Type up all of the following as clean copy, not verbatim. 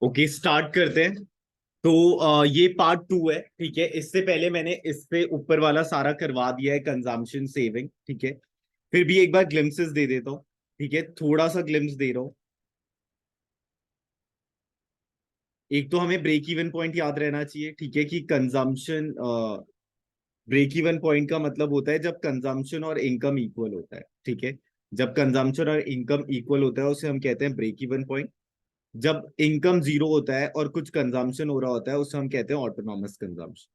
Okay, start करते हैं। तो ये पार्ट टू है, ठीक है। इससे पहले मैंने इससे ऊपर वाला सारा करवा दिया है, कंजम्पशन सेविंग, ठीक है। फिर भी एक बार ग्लिम्पसेस दे देता हूँ, ठीक है, थोड़ा सा ग्लिम्स दे रहा हूँ। एक तो हमें ब्रेक इवन पॉइंट याद रहना चाहिए, ठीक है, कि कंजम्पशन ब्रेक इवन पॉइंट का मतलब होता है जब कंजम्पशन और इनकम इक्वल होता है, ठीक है। जब कंजम्पशन और इनकम इक्वल होता है उसे हम कहते हैं ब्रेक इवन पॉइंट। जब इनकम जीरो होता है और कुछ कंजम्पशन हो रहा होता है उसे हम कहते हैं ऑटोनॉमस कंजम्पशन,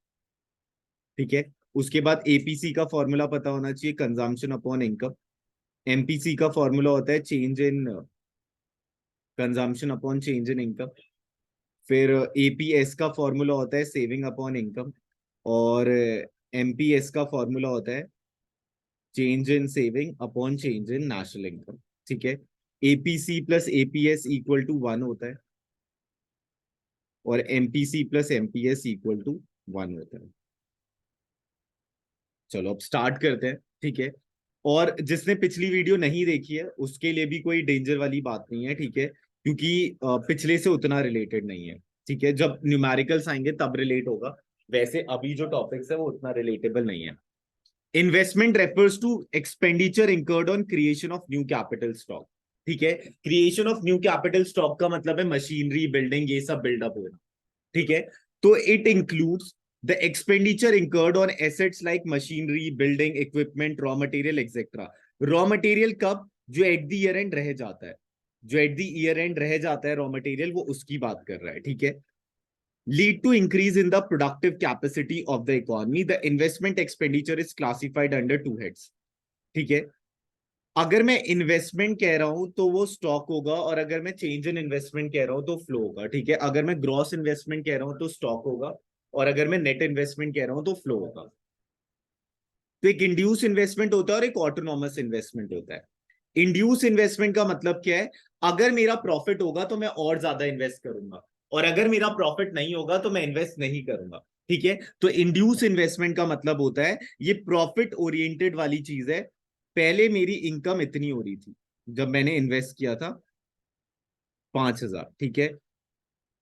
ठीक है। उसके बाद एपीसी का फॉर्मूला पता होना चाहिए, कंजम्पशन अपॉन इनकम। एमपीसी का फॉर्मूला होता है change in consumption upon change in income. फिर एपीएस का फॉर्मूला होता है सेविंग अपॉन इनकम। और एमपीएस का फॉर्मूला होता है change in saving upon change in national income, ठीक है। APC plus APS equal to 1 होता है और MPC plus MPS equal to 1 होता है। चलो अब स्टार्ट करते हैं, ठीक है। और जिसने पिछली वीडियो नहीं देखी है उसके लिए भी कोई डेंजर वाली बात नहीं है, ठीक है, क्योंकि पिछले से उतना रिलेटेड नहीं है, ठीक है। जब न्यूमेरिकल्स आएंगे तब रिलेट होगा, वैसे अभी जो टॉपिक्स है वो उतना रिलेटेबल नहीं है। Investment refers to expenditure incurred on creation of new capital stock, ठीक है। Creation of new capital stock का मतलब है मशीनरी, बिल्डिंग, ये सब बिल्डअप होना, ठीक है। तो it includes the expenditure incurred on assets like machinery, building, equipment, raw material etcetera. Raw material कब? जो एट द ईयर एंड रह जाता है, जो एट द ईयर एंड रह जाता है रॉ मटेरियल, वो उसकी बात कर रहा है, ठीक है। Lead to increase in the productive capacity of the economy. The investment expenditure is classified under two heads, ठीक है। अगर मैं इन्वेस्टमेंट कह रहा हूं तो वो स्टॉक होगा, और अगर मैं चेंज इन इन्वेस्टमेंट कह रहा हूं तो फ्लो होगा, ठीक है। अगर मैं ग्रॉस इन्वेस्टमेंट कह रहा हूं तो स्टॉक होगा, और अगर मैं नेट इन्वेस्टमेंट कह रहा हूं तो फ्लो होगा। तो एक इंड्यूस इन्वेस्टमेंट होता है और एक ऑटोनॉमस इन्वेस्टमेंट होता है। इंड्यूस इन्वेस्टमेंट का मतलब क्या है? अगर मेरा प्रॉफिट होगा तो मैं और ज्यादा इन्वेस्ट करूंगा, और अगर मेरा प्रॉफिट नहीं होगा तो मैं इन्वेस्ट नहीं करूंगा, ठीक है। तो इंड्यूस इन्वेस्टमेंट का मतलब होता है ये प्रॉफिट ओरिएंटेड वाली चीज है। पहले मेरी इनकम इतनी हो रही थी जब मैंने इन्वेस्ट किया था, 5,000, ठीक है।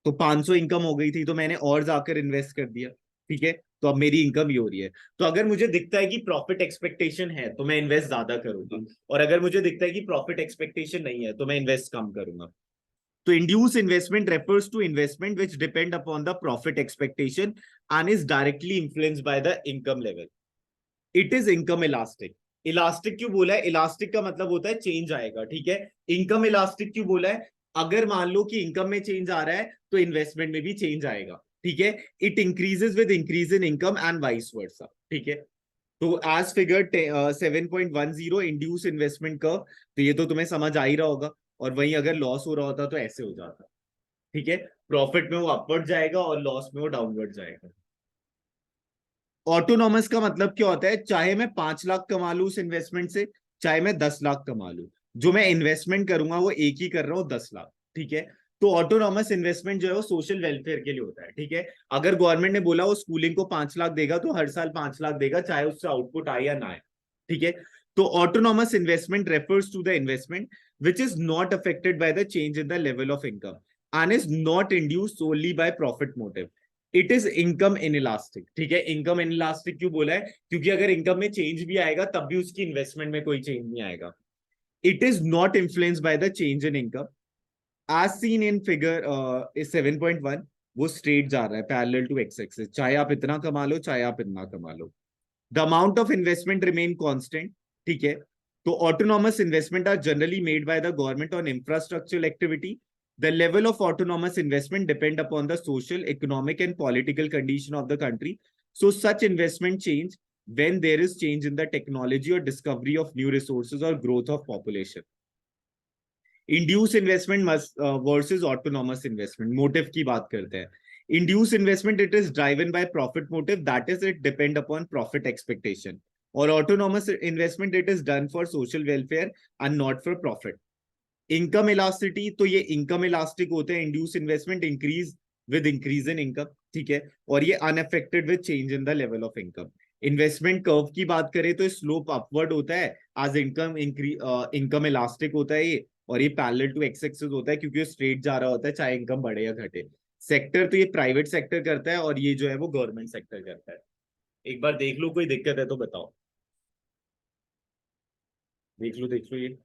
तो 500 इनकम हो गई थी तो मैंने और जाकर इन्वेस्ट कर दिया, ठीक है। तो अब मेरी इनकम ही हो रही है। तो अगर मुझे दिखता है कि प्रॉफिट एक्सपेक्टेशन है तो मैं इन्वेस्ट ज्यादा करूंगा, और अगर मुझे दिखता है कि प्रॉफिट एक्सपेक्टेशन नहीं है तो मैं इन्वेस्ट कम करूंगा। तो induce investment refers to investment which depend upon the profit expectation and is directly influenced by the income level. It is income elastic. Elastic क्यों बोला है? इलास्टिक का मतलब होता है चेंज आएगा, ठीक है। इनकम इलास्टिक क्यों बोला है? अगर मान लो कि इनकम में चेंज आ रहा है तो इन्वेस्टमेंट में भी चेंज आएगा, ठीक है। It increases with increase in income and vice versa, ठीक है। तो as figure 7.10 induce investment curve, तो ये तो तुम्हें समझ आ ही रहा होगा। और वहीं अगर लॉस हो रहा होता तो ऐसे हो जाता, ठीक है। प्रॉफिट में वो अपवर्ड जाएगा और लॉस में वो डाउनवर्ड जाएगा। ऑटोनॉमस का मतलब क्या होता है? चाहे मैं 5 लाख कमा लू उस इन्वेस्टमेंट से, चाहे मैं 10 लाख कमा लू, जो मैं इन्वेस्टमेंट करूंगा वो एक ही कर रहा हूं, 10 लाख, ठीक है। तो ऑटोनॉमस इन्वेस्टमेंट जो है वो सोशल वेलफेयर के लिए होता है, ठीक है। अगर गवर्नमेंट ने बोला वो स्कूलिंग को 5 लाख देगा तो हर साल 5 लाख देगा, चाहे उससे आउटपुट आए या ना आए, ठीक है। तो autonomous investment refers to the investment which is not affected by the change in the level of income and is not induced solely by profit motive. It is income inelastic, ठीक है। Income in elastic क्यों बोला है? क्योंकि अगर income में change भी आएगा तब भी उसकी इन्वेस्टमेंट में कोई चेंज नहीं आएगा। It is not influenced by the change in income as seen in figure 7.1। वो स्ट्रेट जा रहा है पैरेलल टू एक्स एक्सिस, चाहे आप इतना कमा लो चाहे आप इतना कमा लो। The amount of investment remain constant, ठीक है। तो autonomous investment are generally made by the government on infrastructural activity. The level of autonomous investment depend upon the social, economic, and political condition of the country. So such investment change when there is change in the technology or discovery of new resources or growth of population. Induce investment must versus autonomous investment. Motive की बात करते हैं. Induce investment, it is driven by profit motive, that is it depend upon profit expectation. और autonomous investment, it is done for social welfare and not for profit. Income elasticity, तो ये income elastic होते हैं। Induce investment increase with increase in income, ठीक है। और ये unaffected with change in the level of income. Investment curve की बात करें तो स्लोप अपवर्ड होता है, आज इनकम इनकम इलास्टिक होता है ये, और ये पैरेलल टू एक्स एक्सिस होता है क्योंकि ये स्ट्रेट जा रहा होता है चाहे इनकम बढ़े या घटे। सेक्टर तो ये प्राइवेट सेक्टर करता है और ये जो है वो गवर्नमेंट सेक्टर करता है। एक बार देख लो, कोई दिक्कत है तो बताओ। देख लो ये।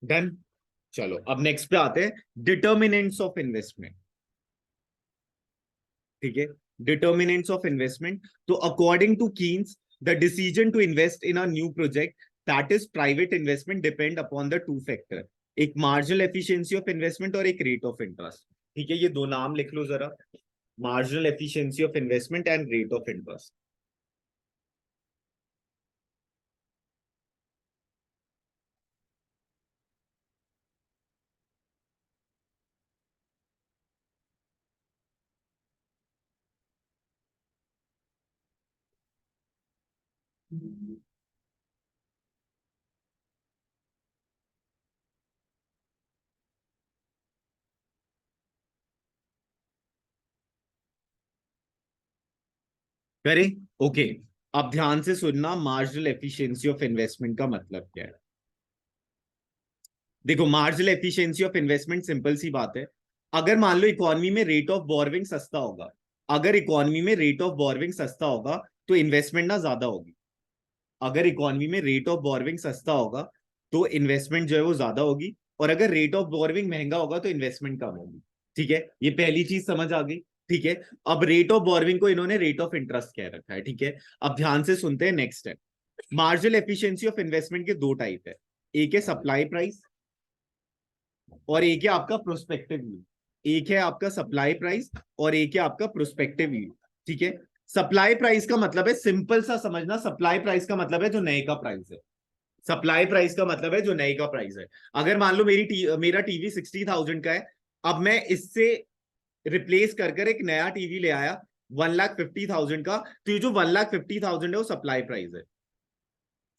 डन। चलो अब नेक्स्ट पे आते हैं, डिटर्मिनेंट्स ऑफ इन्वेस्टमेंट। ठीक है, डिटर्मिनेंट्स ऑफ इन्वेस्टमेंट। तो according to Keynes, the decision to invest in a new project that is private investment depend upon the two factor, एक मार्जिनल एफिशिएंसी ऑफ इन्वेस्टमेंट और एक rate of interest. ठीक है, ये दो नाम लिख लो जरा, marginal efficiency of investment and rate of interest. करें, ओके। अब ध्यान से सुनना, मार्जिनल एफिशिएंसी ऑफ इन्वेस्टमेंट का मतलब क्या है। देखो, marginal efficiency of investment simple सी बात है। अगर मान लो इकोनॉमी में रेट ऑफ बोरोविंग सस्ता होगा, अगर इकोनॉमी में रेट ऑफ बोरोविंग सस्ता होगा तो इन्वेस्टमेंट ना ज्यादा होगी। अगर इकोनॉमी में रेट ऑफ बोरोविंग सस्ता होगा तो इन्वेस्टमेंट जो है वो ज्यादा होगी, और अगर रेट ऑफ बोरोविंग महंगा होगा तो इन्वेस्टमेंट कम होगी। ठीक है, ये पहली चीज समझ आ गई। ठीक है, अब रेट ऑफ बोरोविंग को इन्होंने रेट ऑफ इंटरेस्ट कह रखा है। ठीक है, अब ध्यान से सुनते हैं नेक्स्ट है। मार्जिनल एफिशिएंसी ऑफ इन्वेस्टमेंट के दो टाइप है, एक है सप्लाई प्राइस और एक है आपका प्रोस्पेक्टिव व्यू। एक है आपका सप्लाई प्राइस और एक है आपका प्रोस्पेक्टिव व्यू। ठीक है, सप्लाई प्राइस का मतलब है, सिंपल सा समझना, सप्लाई प्राइस का मतलब है जो नए का प्राइस है। सप्लाई प्राइस का मतलब है जो नए का प्राइस है। अगर मान लो मेरा टीवी 60,000 का है, अब मैं इससे रिप्लेस कर कर एक नया टीवी ले आया 1,50,000 का, तो ये जो 1,50,000 है वो सप्लाई प्राइस है।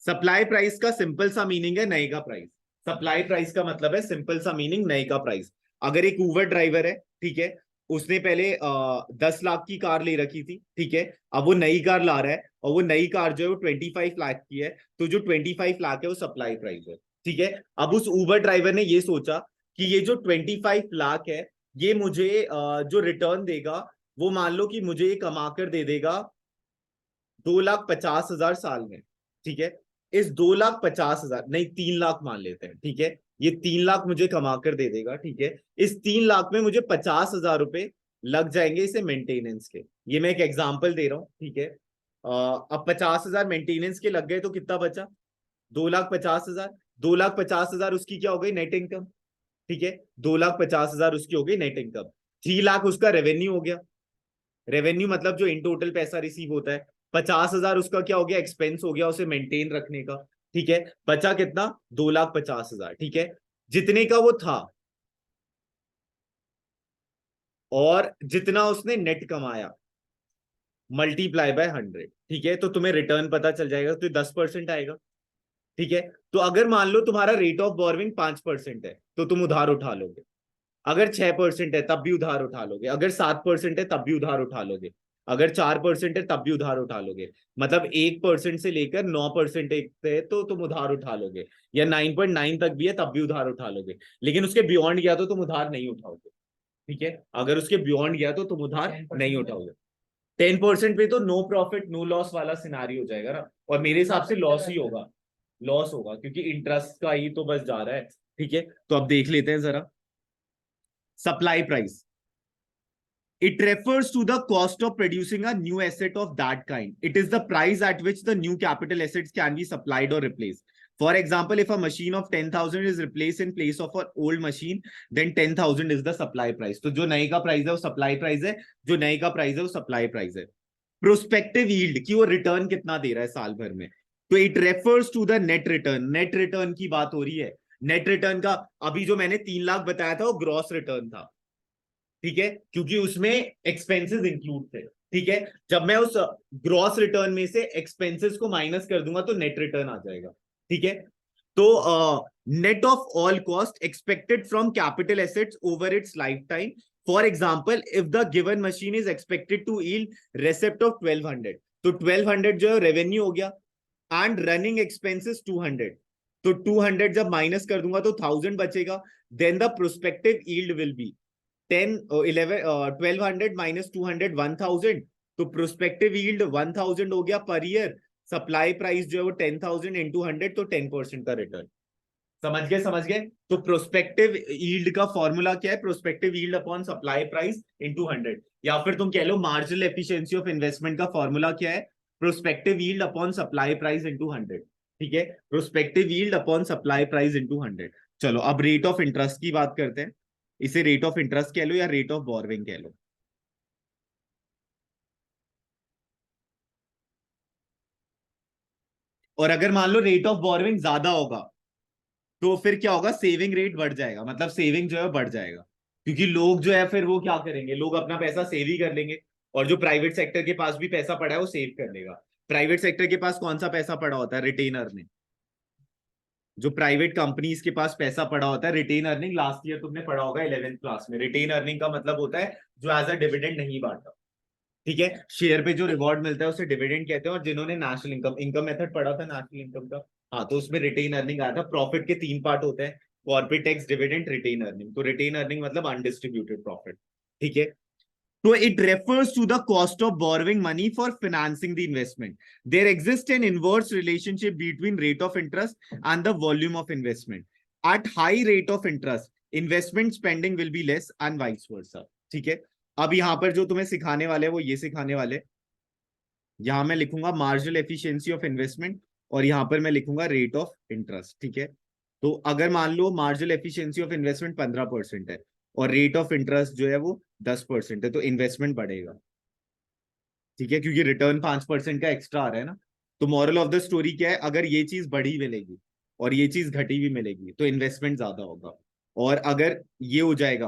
सप्लाई प्राइस का सिंपल सा मीनिंग है नए का प्राइस। सप्लाई प्राइस का मतलब है सिंपल सा मीनिंग नए का प्राइस। अगर एक ऊबर ड्राइवर है, ठीक है, उसने पहले 10 लाख की कार ले रखी थी, ठीक है, अब वो नई कार ला रहा है और वो नई कार जो है वो 25 लाख की है, तो जो 25 लाख है वो सप्लाई प्राइस है। ठीक है, अब उस ऊबर ड्राइवर ने ये सोचा कि ये जो 25 लाख है, ये मुझे जो रिटर्न देगा वो मान लो कि मुझे ये कमा कर दे देगा 2,50,000 साल में। ठीक है, इस 2,50,000 नहीं, 3 लाख मान लेते हैं। ठीक है, ये 3 लाख मुझे कमा कर दे देगा। ठीक है, इस 3 लाख में मुझे 50,000 रुपए लग जाएंगे इसे मेंटेनेंस के। ये मैं एक एग्जांपल दे रहा हूँ। ठीक है, अब 50,000 मेंटेनेंस के लग गए तो कितना बचा? 2,50,000। 2,50,000 उसकी क्या हो गई? Net income. ठीक है, 2,50,000 उसकी हो गई नेट इनकम। 3 लाख उसका रेवेन्यू हो गया। रेवेन्यू मतलब जो इन टोटल पैसा रिसीव होता है। 50,000 उसका क्या हो गया? एक्सपेंस हो गया उसे मेंटेन रखने का। ठीक है, बचा कितना? 2,50,000। ठीक है, जितने का वो था और जितना उसने नेट कमाया मल्टीप्लाई बाय 100। ठीक है, तो तुम्हें रिटर्न पता चल जाएगा, तो 10% आएगा। ठीक है, तो अगर मान लो तुम्हारा रेट ऑफ बोरोविंग 5% है तो तुम उधार उठा लोगे। अगर 6% है तब भी उधार उठा लोगे। अगर 7% है तब भी उधार उठा लोगे। अगर 4% है तब भी उधार उठा लोगे। मतलब 1% से लेकर 9% है तो तुम उधार उठा लोगे, या 9.9 तक भी है तब भी उधार उठा लोगे। लेकिन उसके बियॉन्ड गया तो तुम उधार नहीं उठाओगे। ठीक है, अगर उसके बियॉन्ड गया तो तुम उधार नहीं उठाओगे। 10% पे तो नो प्रॉफिट नो लॉस वाला सिनारी हो जाएगा ना, और मेरे हिसाब से लॉस ही होगा। लॉस होगा क्योंकि इंटरेस्ट का ही तो बस जा रहा है। ठीक है, तो अब देख लेते हैं जरा supply price. It refers to the cost of producing a new asset of that kind. It is the price at which the new capital assets can be supplied or replaced. For example, if a machine of 10,000 is replaced in place of an old machine, then 10,000 is the supply price. तो जो नए का price है वो supply price है, जो नए का प्राइस है वो सप्लाई प्राइस है। प्रोस्पेक्टिव यील्ड की वो रिटर्न कितना दे रहा है साल भर में, तो it refers to the net return. Net return की बात हो रही है। नेट रिटर्न का अभी जो मैंने 3 लाख बताया था वो ग्रॉस रिटर्न था, ठीक है, क्योंकि उसमें एक्सपेंसेस इंक्लूड थे, ठीक है। जब मैं उस ग्रॉस रिटर्न में से एक्सपेंसेस को माइनस कर दूंगा तो नेट रिटर्न आ जाएगा, ठीक है। तो net of all cost expected from capital assets over its life time, for example if the given machine is expected to yield receipt of 1200, तो 1200 जो है रेवेन्यू हो गया, एंड रनिंग एक्सपेंसेस 200, तो 200 जब माइनस कर दूंगा तो 1000 बचेगा, then the prospective yield will be 1200 minus 200 1000, तो प्रोस्पेक्टिव यील्ड 1000 हो गया पर ईयर, सप्लाई प्राइस जो है वो 10,000 इंटू 100, तो 10% का रिटर्न। समझ गए, समझ गए। तो प्रोस्पेक्टिव यील्ड का फॉर्मूला क्या है, prospective yield upon supply price into 100, या फिर तुम कह लो मार्जिनल एफिशिएंसी ऑफ इन्वेस्टमेंट का फॉर्मूला क्या है, prospective yield upon supply price into 100, ठीक है, prospective yield upon supply price into 100। चलो अब रेट ऑफ इंटरेस्ट की बात करते हैं, इसे रेट ऑफ इंटरेस्ट कह लो या रेट ऑफ बोरविंग कह लो। और अगर मान लो रेट ऑफ बोरविंग ज्यादा होगा तो फिर क्या होगा, सेविंग रेट बढ़ जाएगा, मतलब सेविंग जो है बढ़ जाएगा, क्योंकि लोग जो है फिर वो क्या करेंगे, लोग अपना पैसा सेव ही कर लेंगे, और जो प्राइवेट सेक्टर के पास भी पैसा पड़ा है वो सेव कर लेगा। प्राइवेट सेक्टर के पास कौन सा पैसा पड़ा होता है, रिटेन अर्निंग। जो प्राइवेट कंपनीज के पास पैसा पड़ा होता है रिटेन अर्निंग, लास्ट ईयर तुमने पढ़ा होगा 11th क्लास में, रिटेन अर्निंग का मतलब होता है जो एज अ डिविडेंड नहीं बांटा, ठीक है, शेयर पे जो रिवॉर्ड मिलता है उसे डिविडेंड कहते हैं। और जिन्होंने नेशनल इनकम इनकम मेथड पढ़ा था नेशनल इनकम का, हाँ, तो उसमें रिटेन अर्निंग आया था। प्रॉफिट के 3 पार्ट होते हैं, corporate tax, dividend, retain earning. तो रिटेन अर्निंग मतलब अनडिस्ट्रीब्यूटेड प्रॉफिट, ठीक है। तो it refers to the cost of borrowing money for financing the investment. There exists an inverse relationship between rate of interest and the volume of investment. At high rate of interest, investment spending will be less and vice versa. ठीक है, अब यहां पर जो तुम्हें सिखाने वाले वो ये सिखाने वाले, यहां मैं लिखूंगा मार्जिनल एफिशिएंसी ऑफ इन्वेस्टमेंट और यहां पर मैं लिखूंगा रेट ऑफ इंटरेस्ट, ठीक है। तो अगर मान लो मार्जिनल एफिशिएंसी ऑफ इन्वेस्टमेंट 15% है और रेट ऑफ इंटरेस्ट जो है वो 10% है, तो इन्वेस्टमेंट बढ़ेगा, ठीक है, क्योंकि रिटर्न 5% का एक्स्ट्रा आ रहा है ना। तो मॉरल ऑफ द स्टोरी क्या है, अगर ये चीज बढ़ी मिलेगी और ये चीज घटी हुई मिलेगी तो इन्वेस्टमेंट ज्यादा होगा, और अगर ये हो जाएगा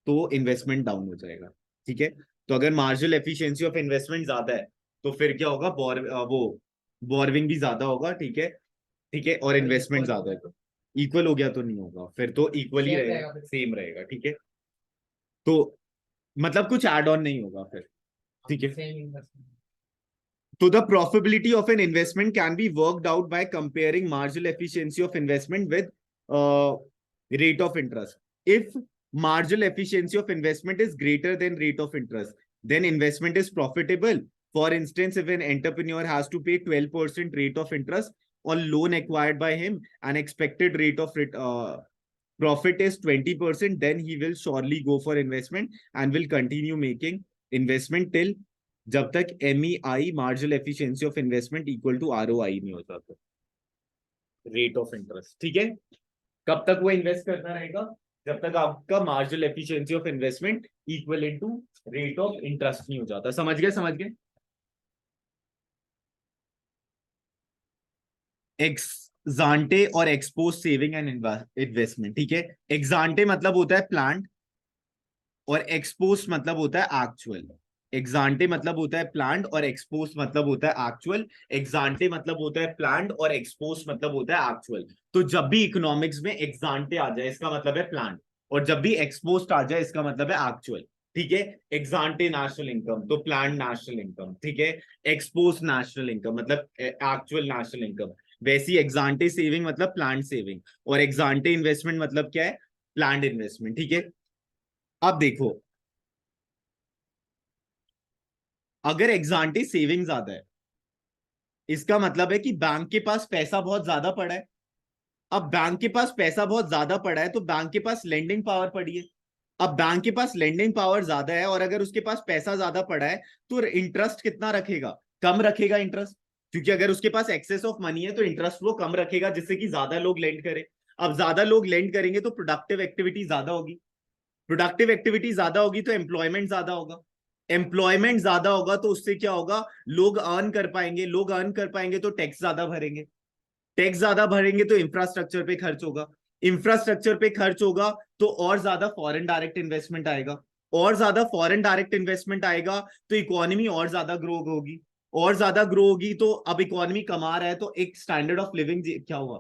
तो इन्वेस्टमेंट डाउन हो जाएगा, ठीक है। तो अगर मार्जिनल एफिशिएंसी ऑफ इन्वेस्टमेंट ज्यादा है तो फिर क्या होगा, वो बोरविंग भी ज्यादा होगा, ठीक है, ठीक है, और इन्वेस्टमेंट ज्यादा है तो इक्वल हो गया तो नहीं होगा, फिर तो इक्वल ही रहेगा, सेम रहेगा, ठीक है। तो मतलब कुछ एड ऑन नहीं होगा फिर, ठीक है। So the profitability of an investment can be worked out by comparing marginal efficiency of investment with rate of interest. If marginal efficiency of investment is greater than rate of interest, then investment is profitable. For instance, if an entrepreneur has to pay 12% rate of interest on loan acquired by him, an expected rate of profit is 20%, then he will surely go for investment and will continue making investment till जब तक MEI marginal efficiency of investment equal to ROI नहीं होता, तो rate of interest, ठीक है। कब तक वो इन्वेस्ट करता रहेगा, जब तक आपका marginal efficiency of investment equal to rate of interest नहीं हो जाता। समझ गए, समझ गए। एक्सांटे और एक्सपोज सेविंग एंड इन्वेस्टमेंट, ठीक है। एक्सांटे मतलब होता है प्लान और एक्सपोज मतलब होता है एक्चुअल। एग्जांटे मतलब होता है प्लान्ड और एक्सपोज मतलब होता है एक्चुअल। एग्जांटे मतलब होता है प्लान्ड और एक्सपोज मतलब होता है एक्चुअल। तो जब भी इकोनॉमिक्स में एग्जांटे आ जाए इसका मतलब है प्लान्ड, और जब भी एक्सपोज आ जाए इसका मतलब है एक्चुअल, ठीक है। एग्जांटे नेशनल इनकम तो प्लान्ड नेशनल इनकम, ठीक है। एक्सपोज नेशनल इनकम मतलब एक्चुअल नेशनल इनकम। वैसी एग्जांटे सेविंग मतलब प्लान्ड सेविंग, और एग्जांटे इन्वेस्टमेंट मतलब क्या है, प्लान्ड इन्वेस्टमेंट, ठीक है। अब देखो, अगर एग्जांटे सेविंग ज्यादा है इसका मतलब है कि बैंक के पास पैसा बहुत ज्यादा पड़ा है। अब बैंक के पास पैसा बहुत ज्यादा पड़ा है तो बैंक के पास लेंडिंग पावर पड़ी है। अब बैंक के पास लेंडिंग पावर ज्यादा है और अगर उसके पास पैसा ज्यादा पड़ा है तो इंटरेस्ट कितना रखेगा, कम रखेगा इंटरेस्ट, क्योंकि अगर उसके पास एक्सेस ऑफ मनी है तो इंटरेस्ट वो कम रखेगा जिससे कि ज्यादा लोग लेंड करें। अब ज्यादा लोग लेंड करेंगे तो प्रोडक्टिव एक्टिविटी ज्यादा होगी, प्रोडक्टिव एक्टिविटी ज्यादा होगी तो एम्प्लॉयमेंट ज्यादा होगा, एम्प्लॉयमेंट ज्यादा होगा तो उससे क्या होगा, लोग अर्न कर पाएंगे, लोग अर्न कर पाएंगे तो टैक्स ज्यादा भरेंगे, टैक्स ज्यादा भरेंगे तो इंफ्रास्ट्रक्चर पे खर्च होगा, इंफ्रास्ट्रक्चर पे खर्च होगा तो और ज्यादा फॉरेन डायरेक्ट इन्वेस्टमेंट आएगा, और ज्यादा फॉरेन डायरेक्ट इन्वेस्टमेंट आएगा तो इकोनॉमी और ज्यादा ग्रो होगी, और ज्यादा ग्रो होगी तो अब इकोनॉमी कमा रहा है तो एक स्टैंडर्ड ऑफ लिविंग, क्या हुआ,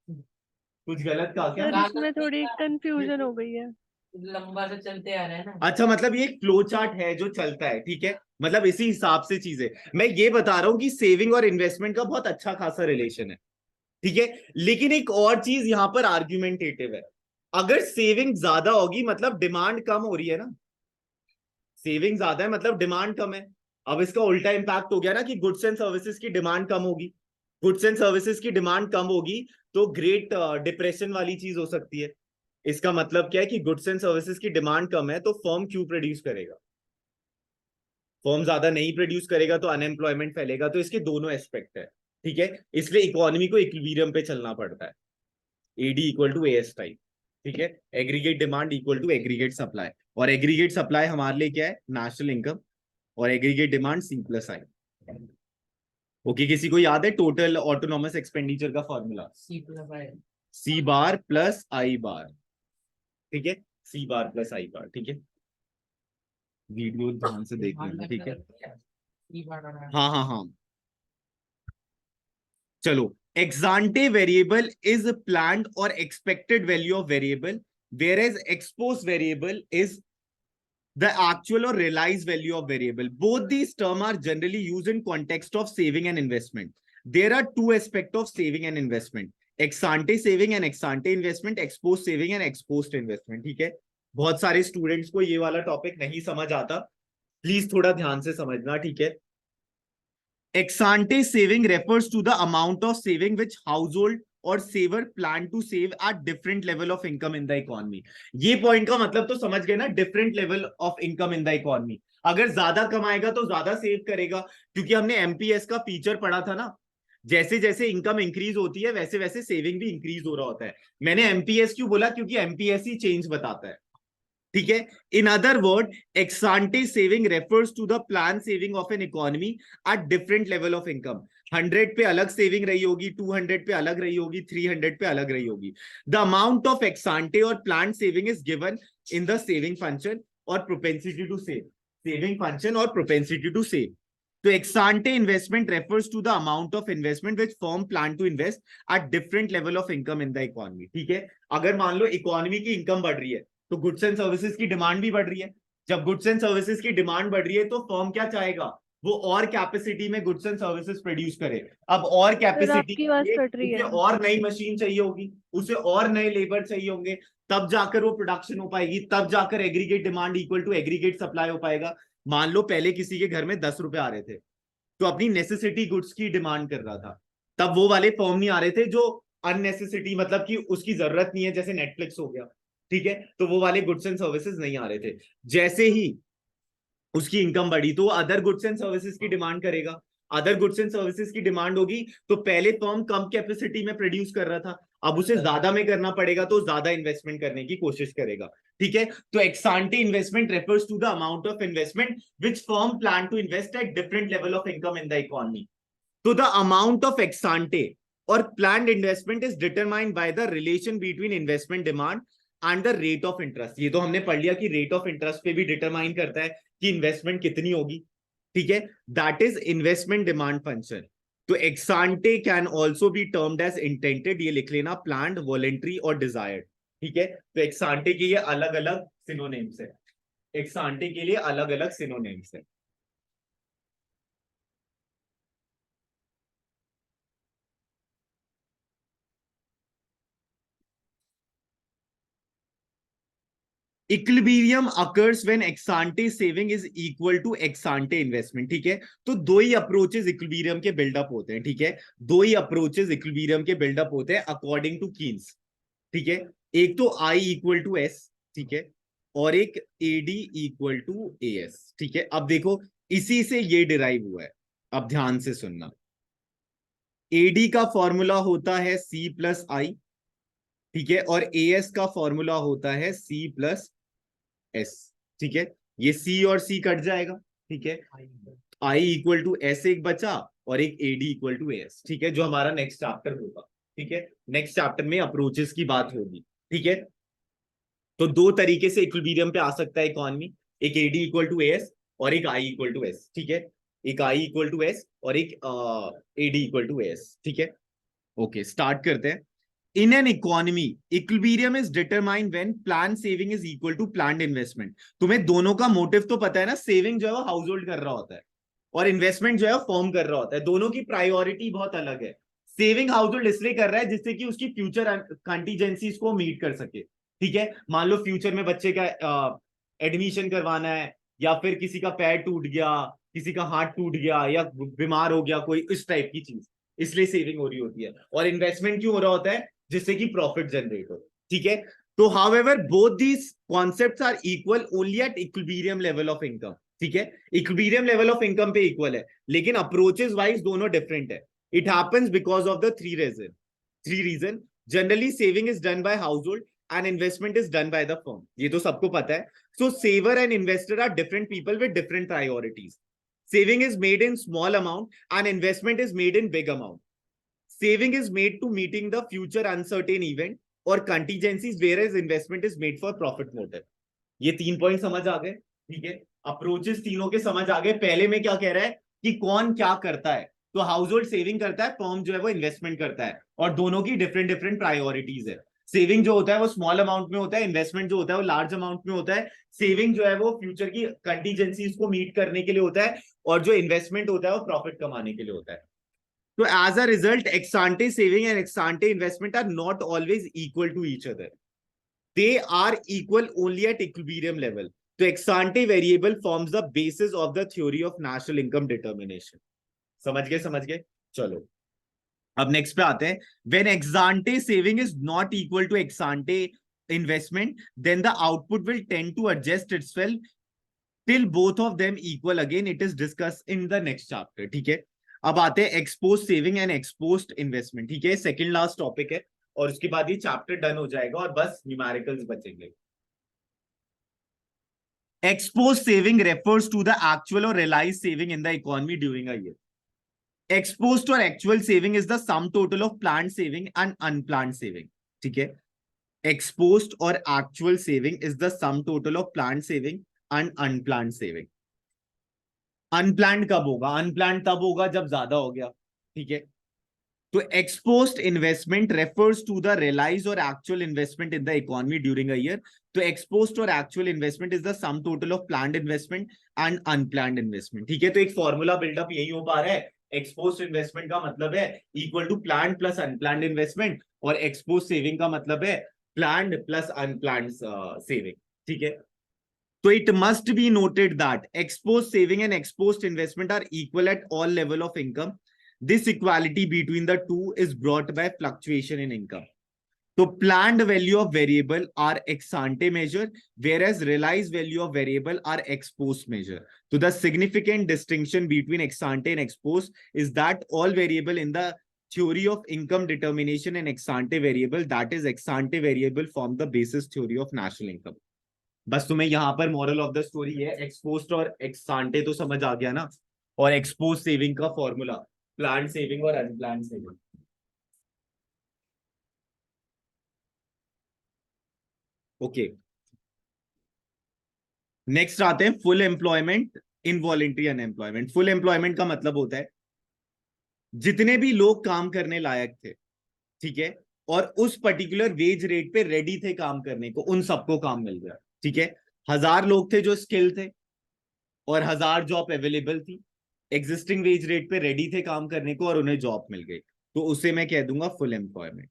कुछ गलत कहा क्या? सर इसमें थोड़ी कंफ्यूजन हो गई है। लंबा से चलते आ रहे हैं ना। अच्छा, मतलब ये एक फ्लो चार्ट है जो चलता है, ठीक है, मतलब इसी हिसाब से चीजें, मैं ये बता रहा हूं कि सेविंग और इन्वेस्टमेंट का बहुत अच्छा खासा रिलेशन है, ठीक है। लेकिन एक और चीज यहां पर आर्ग्यूमेंटेटिव है, अगर सेविंग ज्यादा होगी मतलब डिमांड कम हो रही है ना, सेविंग ज्यादा है मतलब डिमांड कम है। अब इसका उल्टा इंपैक्ट हो गया ना कि गुड्स एंड सर्विसेज की डिमांड कम होगी, गुड्स एंड सर्विसेज की डिमांड कम होगी तो ग्रेट डिप्रेशन वाली चीज हो सकती है। इसका मतलब क्या है कि गुड्स एंड सर्विसेज की डिमांड कम है तो फर्म क्यों प्रोड्यूस करेगा, फर्म ज्यादा नहीं प्रोड्यूस करेगा तो अनएम्प्लॉयमेंट फैलेगा, तो इसके दोनों एस्पेक्ट है, ठीक है। इसलिए इकोनॉमी को इक्विलिब्रियम पे चलना पड़ता है, AD equal to AS type, ठीक है। Aggregate demand equal to aggregate supply, और एग्रीगेट सप्लाई हमारे लिए क्या है, नेशनल इनकम, और aggregate demand C plus I. Okay, किसी को याद है टोटल ऑटोनॉमस एक्सपेंडिचर का formula? C bar plus I bar, ठीक है, सी बार प्लस आई बार, ठीक है। वीडियो ध्यान से देख लेना, ठीक है। हाँ हाँ हाँ, चलो। एक्सांटे वेरिएबल इज प्लान्ड और expected value of variable, whereas ex post variable is the actual or realized value of variable. Both these terms are generally used in context of saving and investment. There are two aspects of saving and investment: ex ante saving and ex ante investment, ex post saving and ex post investment, ठीक है। बहुत सारे students को ये वाला topic नहीं समझ आता, प्लीज थोड़ा ध्यान से समझना, ठीक है। Ex ante saving refers to the amount of saving which household और saver plan to save at different level of income in the economy. ये पॉइंट का मतलब तो समझ गए ना, different level of income in the economy. अगर ज्यादा कमाएगा तो ज्यादा सेव करेगा, क्योंकि हमने एमपीएस का फीचर पढ़ा था ना, जैसे जैसे इनकम इंक्रीज होती है वैसे वैसे सेविंग भी इंक्रीज हो रहा होता है। मैंने एमपीएस क्यों बोला, क्योंकि एमपीएस ही चेंज बताता है, ठीक है। In other word, ex ante saving refers to the plan saving of an economy at different level of income. 100 पे अलग सेविंग रही होगी, 200 पे अलग रही होगी, 300 पे अलग रही होगी। द अमाउंट ऑफ एक्सांटे और plan saving is given in the saving function और propensity to save, saving function और प्रोपेंसिटी टू सेव। तो ex ante investment refers to the amount of investment which firm plan to invest at different level of income in the economy, ठीक है। अगर मान लो economy की income बढ़ रही है तो गुड्स एंड सर्विसेज की डिमांड भी बढ़ रही है। जब गुड्स एंड सर्विसेज की डिमांड बढ़ रही है तो फर्म क्या चाहेगा, वो और कैपेसिटी में गुड्स एंड सर्विसेज प्रोड्यूस करे। अब और सर कैपेसिटी आपकी के आवाज लिए कट रही उसे है। और नई मशीन चाहिए होगी, उसे और नए लेबर चाहिए होंगे, तब जाकर वो प्रोडक्शन हो पाएगी, तब जाकर aggregate demand equal to aggregate supply हो पाएगा। मान लो पहले किसी के घर में 10 रुपए आ रहे थे तो अपनी नेसेसिटी गुड्स की डिमांड कर रहा था, तब वो वाले फर्म नहीं आ रहे थे जो अननेसेसिटी, मतलब कि उसकी जरूरत नहीं है, जैसे नेटफ्लिक्स हो गया, ठीक है, तो वो वाले गुड्स एंड सर्विसेज नहीं आ रहे थे। जैसे ही उसकी इनकम बढ़ी तो वो अदर गुड्स एंड सर्विसेज की डिमांड करेगा, अदर गुड्स एंड सर्विसेज की डिमांड होगी तो पहले फर्म कम कैपेसिटी में प्रोड्यूस कर रहा था, अब उसे ज्यादा में करना पड़ेगा तो ज्यादा इन्वेस्टमेंट करने की कोशिश करेगा, ठीक है। तो ex ante investment refers to the amount of investment which firm plan to invest at different level of income in the economy. तो द अमाउंट ऑफ एक्सांटे और planned investment is determined by the relation between investment demand and the rate of interest. ये तो हमने पढ़ लिया कि rate of interest पे भी डिटरमाइन करता है कि इन्वेस्टमेंट कितनी होगी, ठीक है। That is investment demand function. तो ex ante can also be termed as intended, ये लिख लेना, प्लान्ड, वॉलेंट्री और डिजायर्ड, ठीक है। तो एक्सांटे के ये अलग अलग सिनोनिम्स है, एक्सांटे के लिए अलग अलग सिनोनिम्स है। Equilibrium occurs when ex ante saving is equal to ex ante investment, ठीक है। तो दो ही अप्रोचेस इक्विलिब्रियम के बिल्डअप होते हैं, ठीक है, दो ही अप्रोचेस इक्विलिब्रियम के बिल्डअप होते हैं अकॉर्डिंग टू कीन्स, ठीक है। एक तो आई इक्वल टू एस, ठीक है, और एक AD equal to A S, ठीक है। अब देखो इसी से ये डिराइव हुआ है, अब ध्यान से सुनना। एडी का फॉर्मूला होता है सी प्लस आई, ठीक है, और ए एस का फॉर्मूला होता है सी प्लस एस, ठीक है। ये सी और सी कट जाएगा, ठीक है, आई इक्वल टू एस एक बचा और एक एडी इक्वल टू एस, ठीक है, जो हमारा नेक्स्ट चैप्टर होगा। ठीक है, नेक्स्ट चैप्टर में अप्रोचेस की बात होगी। ठीक है, तो दो तरीके से इक्विलिब्रियम पे आ सकता है इकोनॉमी, एक एडी इक्वल टू एस और एक आई इक्वल टू एस। ठीक है, एक आई इक्वल टू एस और एक एडी इक्वल टू एस। ठीक है, ओके स्टार्ट करते हैं। In an economy equilibrium is determined when plan saving is equal to planned investment. तुम्हें दोनों का मोटिव तो पता है ना, सेविंग जो है वो हाउस होल्ड कर रहा होता है और इन्वेस्टमेंट जो है फॉर्म कर रहा होता है। दोनों की प्रायोरिटी बहुत अलग है। सेविंग हाउस होल्ड इसलिए कर रहा है जिससे कि उसकी फ्यूचर कंटीजेंसीज को मीट कर सके। ठीक है, मान लो फ्यूचर में बच्चे का एडमिशन करवाना है, या फिर किसी का पैर टूट गया, किसी का हाथ टूट गया, या बीमार हो गया कोई, इस टाइप की चीज, इसलिए सेविंग हो रही होती है। और इन्वेस्टमेंट क्यों हो रहा होता है? जिससे कि प्रॉफिट जनरेट हो। ठीक है, तो however both these concepts are equal only at equilibrium level of income. ठीक है, इक्विलिब्रियम लेवल ऑफ इनकम पे इक्वल है, लेकिन अप्रोचेस वाइज दोनों डिफरेंट है। It happens because of the three reason. Generally saving is done by household and investment is done by the firm, ये तो सबको पता है। So saver and investor are different people with different priorities. Saving is made in small amount and investment is made in big amount. Saving is made to meeting the future uncertain event or contingencies, whereas investment is made for profit motive. ये 3 point समझ आ गए? ठीक है, approaches तीनों के समझ आ गए। पहले में क्या कह रहा है कि कौन क्या करता है, तो हाउस होल्ड सेविंग करता है, फर्म जो है वो इन्वेस्टमेंट करता है, और दोनों की डिफरेंट डिफरेंट प्रायोरिटीज है। सेविंग जो होता है वो स्मॉल अमाउंट में होता है, इन्वेस्टमेंट जो होता है वो लार्ज अमाउंट में होता है। सेविंग जो है वो फ्यूचर की कंटीजेंसीज को मीट करने के लिए होता है, और जो इन्वेस्टमेंट होता है वो प्रॉफिट कमाने के लिए होता है। तो as a result ex-ante saving and ex-ante investment are not always equal to each other. They are equal only at equilibrium level. तो ex-ante variable forms the basis of the theory of national income determination. समझ गए? चलो अब next पे आते हैं। When ex-ante saving is not equal to ex-ante investment, then the output will tend to adjust itself till both of them equal. Again, it is discussed in the next chapter. ठीक है, अब आते हैं expose saving and exposed investment. ठीक है, second last topic है, और उसके बाद ये चैप्टर डन हो जाएगा और बस न्यूमेरिकल्स बचेंगे। Ex post saving refers to the actual और realize saving in the economy during a year. Ex post और actual saving is the sum total of planned saving and unplanned saving. ठीक है, एक्सपोज्ड और actual saving is the sum total of planned saving and unplanned saving. Unplanned कब होगा? Unplanned तब होगा जब ज्यादा हो गया। ठीक है, तो ex post investment refers to the realize और actual investment in the economy during a year. तो एक्सपोज्ड और actual investment is the sum total of planned investment and unplanned investment. ठीक है, तो एक फॉर्मूला बिल्डअप यही हो पा रहा है। एक्सपोज्ड इन्वेस्टमेंट का मतलब है equal to planned plus unplanned investment, और एक्सपोज्ड सेविंग का मतलब है प्लान्ड प्लस अनप्लान्ड सेविंग। ठीक है, so it must be noted that exposed saving and exposed investment are equal at all level of income. This equality between the two is brought by fluctuation in income. So planned value of variable are ex ante measure, whereas realized value of variable are ex post measure. So the significant distinction between ex ante and ex post is that all variable in the theory of income determination and ex ante variable, that is ex ante variable, form the basis theory of national income. बस तुम्हें यहां पर moral of the story है, ex post और एक्सांटे तो समझ आ गया ना, और एक्सपोज सेविंग का फॉर्मूला, प्लान सेविंग और अनप्लान सेविंग। ओके, नेक्स्ट आते हैं full employment, involuntary unemployment. Full employment का मतलब होता है जितने भी लोग काम करने लायक थे, ठीक है, और उस पर्टिकुलर वेज रेट पे रेडी थे काम करने को, उन सबको काम मिल गया। ठीक है, 1000 लोग थे जो स्किल थे और 1000 जॉब अवेलेबल थी, एग्जिस्टिंग वेज रेट पे रेडी थे काम करने को और उन्हें जॉब मिल गई, तो उसे मैं कह दूंगा फुल एम्प्लॉयमेंट।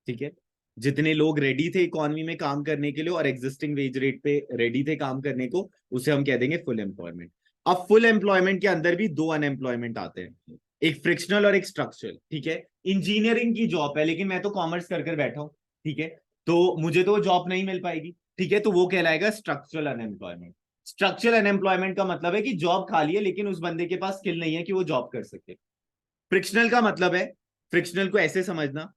ठीक है, जितने लोग रेडी थे इकोनॉमी में काम करने के लिए और एग्जिस्टिंग वेज रेट पे रेडी थे काम करने को, उसे हम कह देंगे फुल एम्प्लॉयमेंट। अब फुल एम्प्लॉयमेंट के अंदर भी दो अनएम्प्लॉयमेंट आते हैं, एक फ्रिक्शनल और एक स्ट्रक्चरल। ठीक है, इंजीनियरिंग की जॉब है लेकिन मैं तो कॉमर्स कर बैठा हूं, ठीक है, तो मुझे तो जॉब नहीं मिल पाएगी। ठीक है, तो वो कहलाएगा स्ट्रक्चरल अनएम्प्लॉयमेंट। स्ट्रक्चरल अनएम्प्लॉयमेंट का मतलब है कि जॉब खाली है लेकिन उस बंदे के पास स्किल नहीं है कि वो जॉब कर सके। फ्रिक्शनल का मतलब है, फ्रिक्शनल को ऐसे समझना,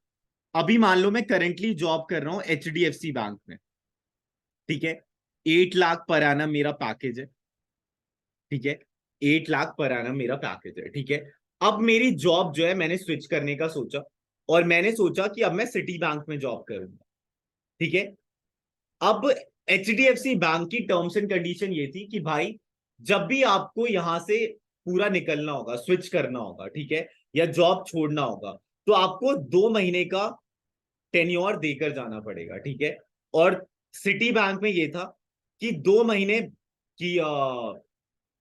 अभी मान लो मैं करंटली जॉब कर रहा हूं HDFC बैंक में, ठीक है, 8 लाख पर एनम मेरा पैकेज है। ठीक है, 8 लाख पर एनम मेरा पैकेज है। ठीक है, अब मेरी जॉब जो है मैंने स्विच करने का सोचा, और मैंने सोचा कि अब मैं सिटी बैंक में जॉब करूंगा, ठीक है। अब HDFC बैंक की टर्म्स एंड कंडीशन ये थी कि भाई जब भी आपको यहां से पूरा निकलना होगा, स्विच करना होगा, ठीक है, या जॉब छोड़ना होगा, तो आपको 2 महीने का टेन्योर देकर जाना पड़ेगा, ठीक है। और सिटी बैंक में ये था कि 2 महीने की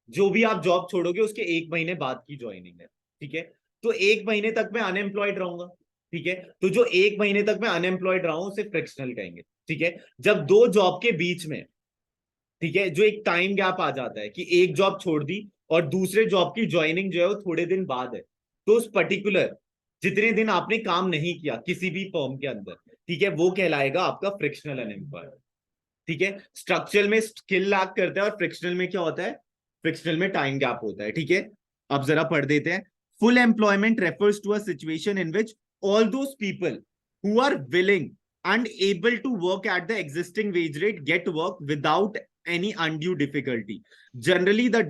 जो भी आप जॉब छोड़ोगे उसके 1 महीने बाद की ज्वाइनिंग है, ठीक है। तो 1 महीने तक मैं अनएम्प्लॉयड रहूंगा, ठीक है। तो जो 1 महीने तक मैं अनएम्प्लॉयड रहा हूं उसे फ्रिक्शनल कहेंगे, ठीक है। जब दो जॉब के बीच में, ठीक है, जो एक टाइम गैप आ जाता है कि एक जॉब छोड़ दी और दूसरे जॉब की ज्वाइनिंग जो है वो थोड़े दिन बाद है, तो उस पर्टिकुलर जितने दिन आपने काम नहीं किया किसी भी फर्म के अंदर, ठीक है, वो कहलाएगा आपका फ्रिक्शनल अनएम्प्लॉयड, ठीक है। स्ट्रक्चरल में स्किल लैक करता है और फ्रिक्शनल में क्या होता है, फ्रिक्शनल में टाइम गैप होता है, ठीक है। अब जरा पढ़ देते हैं। Full employment refers to a situation in which all those people who are willing and able to work at the existing wage rate get work without any undue difficulty. Generally, the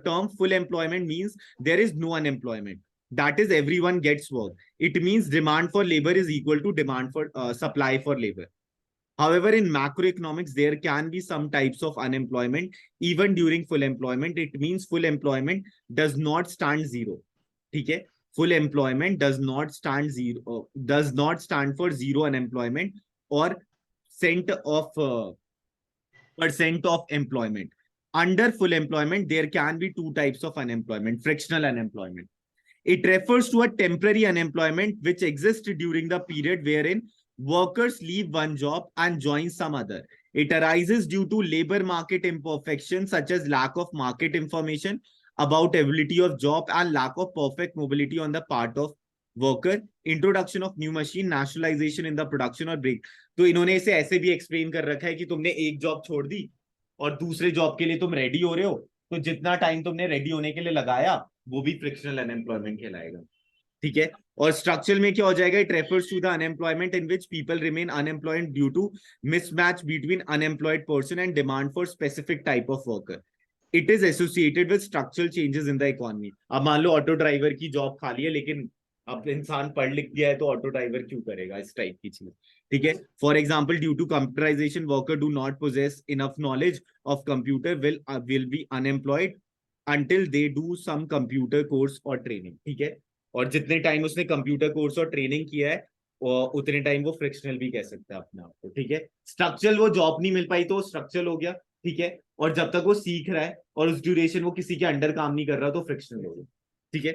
term full employment means there is no unemployment. That is, everyone gets work. It means demand for labor is equal to demand for supply for labor. However, in macroeconomics, there can be some types of unemployment even during full employment. It means full employment does not stand zero. ठीक है, full employment does not stand for zero unemployment or percent of employment. Under full employment, there can be two types of unemployment: frictional unemployment. It refers to a temporary unemployment which exists during the period wherein workers leave one job and join some other. It arises due to labor market imperfections such as lack of market information about ability of job and lack of perfect mobility on the part of worker, introduction of new machine, nationalization in the production or break. तो इन्होंने इसे ऐसे भी explain कर रखा है कि तुमने एक जॉब छोड़ दी और दूसरे जॉब के लिए तुम रेडी हो रहे हो, तो जितना टाइम तुमने रेडी होने के लिए लगाया वो भी फ्रिक्शनल अनएम्प्लॉयमेंट कहलाएगा, ठीक है। और स्ट्रक्चर में क्या हो जाएगा, it refers to the unemployment in which people remain unemployed due to mismatch between unemployed person and demand for specific type of worker. It is associated with structural changes in the economy. अब मान लो auto driver की job खाली है, लेकिन अब इंसान पढ़ लिख गया है तो ऑटो ड्राइवर क्यों करेगा, इस टाइप की चीज, ठीक है। For example, due to computerisation worker do not possess enough knowledge of computer will be unemployed until they do some computer course or training, ठीक है। और जितने टाइम उसने कंप्यूटर कोर्स और ट्रेनिंग किया है उतने टाइम वो फ्रिक्शनल भी कह सकता है अपने आप को, ठीक है। स्ट्रक्चरल, वो जॉब नहीं मिल पाई तो स्ट्रक्चरल हो गया, ठीक है। और जब तक वो सीख रहा है और उस ड्यूरेशन वो किसी के अंडर काम नहीं कर रहा तो फ्रिक्शनल हो गया, ठीक है।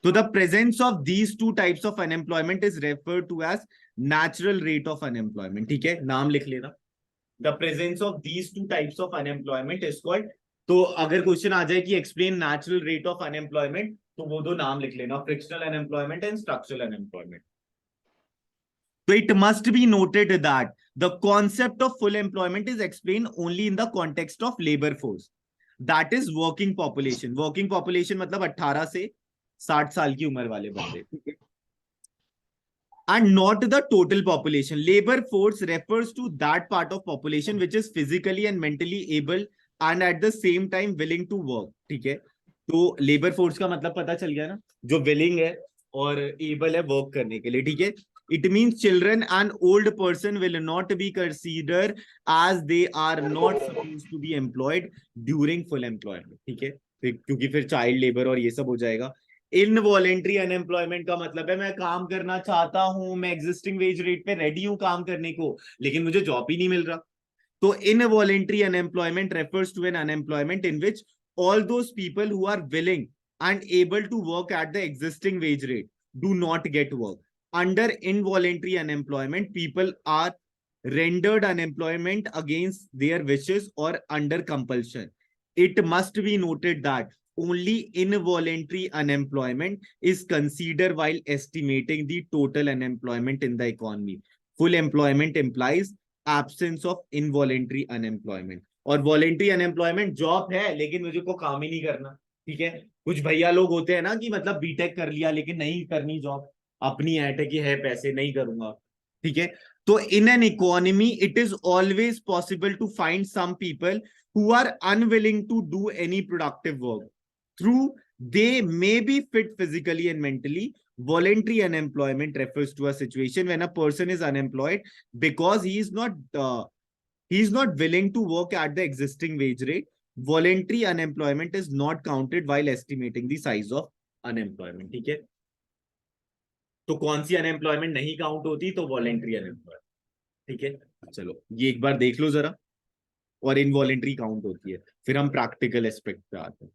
तो the presence of these two types of unemployment is referred to as natural rate of unemployment, ठीक है, नाम लिख लेना। The presence of these two types of unemployment is called. तो अगर क्वेश्चन आ जाए कि explain natural rate of unemployment, तो वो दो नाम लिख लेना, frictional unemployment and structural unemployment. So it must be noted that the concept of full employment is explained only in the context of labor force, that is working population. Working population मतलब 18 से 60 साल की उम्र वाले बंदे, ठीक है, and not the total population. Labor force refers to that part of population which is physically and mentally able and at the same time willing to work, ठीक है। तो लेबर फोर्स का मतलब पता चल गया ना, जो विलिंग है और एबल है वर्क करने के लिए, ठीक है। It means children and old person will not be considered as they are not supposed to be employed during full employment, ठीक है, क्योंकि फिर चाइल्ड लेबर और ये सब हो जाएगा. इनवॉलेंट्री अनएम्प्लॉयमेंट का मतलब है मैं काम करना चाहता हूं, मैं एग्जिस्टिंग वेज रेट पे रेडी हूं काम करने को, लेकिन मुझे जॉब ही नहीं मिल रहा. तो involuntary unemployment refers to an unemployment in which all those people who are willing and able to work at the existing wage rate do not get work. Under involuntary unemployment, people are rendered unemployment against their wishes or under compulsion. It must be noted that only involuntary unemployment is considered while estimating the total unemployment in the economy. Full employment implies absence of involuntary unemployment. और voluntary unemployment job है लेकिन मुझे को काम ही नहीं करना, ठीक है। कुछ भैया लोग होते हैं ना कि मतलब बीटेक कर लिया लेकिन नहीं करनी जॉब, अपनी ऐट है कि है पैसे नहीं करूंगा, ठीक है। तो in an economy it is always possible to find some people who are unwilling to do any productive work. through they may be fit physically and mentally. Voluntary unemployment refers to a situation when a person is unemployed because he is not willing to work at the existing wage rate. Voluntary unemployment is not counted while estimating the size of unemployment. ठीक है, तो कौन सी unemployment नहीं count होती? तो voluntary unemployment. ठीक है, चलो ये एक बार देख लो जरा. और इनवॉलेंट्री काउंट होती है. फिर हम प्रैक्टिकल एस्पेक्ट पे आते हैं.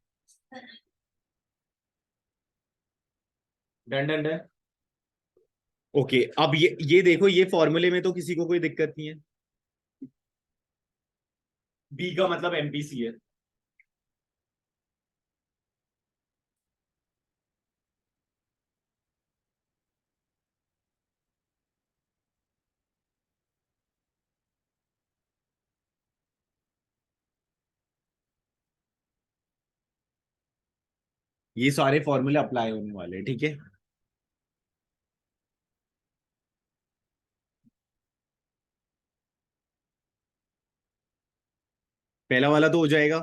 Done done done. ओके, अब ये देखो, ये फॉर्मूले में तो किसी को कोई दिक्कत नहीं है. बी का मतलब एमपीसी है. ये सारे फॉर्मूले अप्लाई होने वाले हैं. ठीक है, पहला वाला तो हो जाएगा.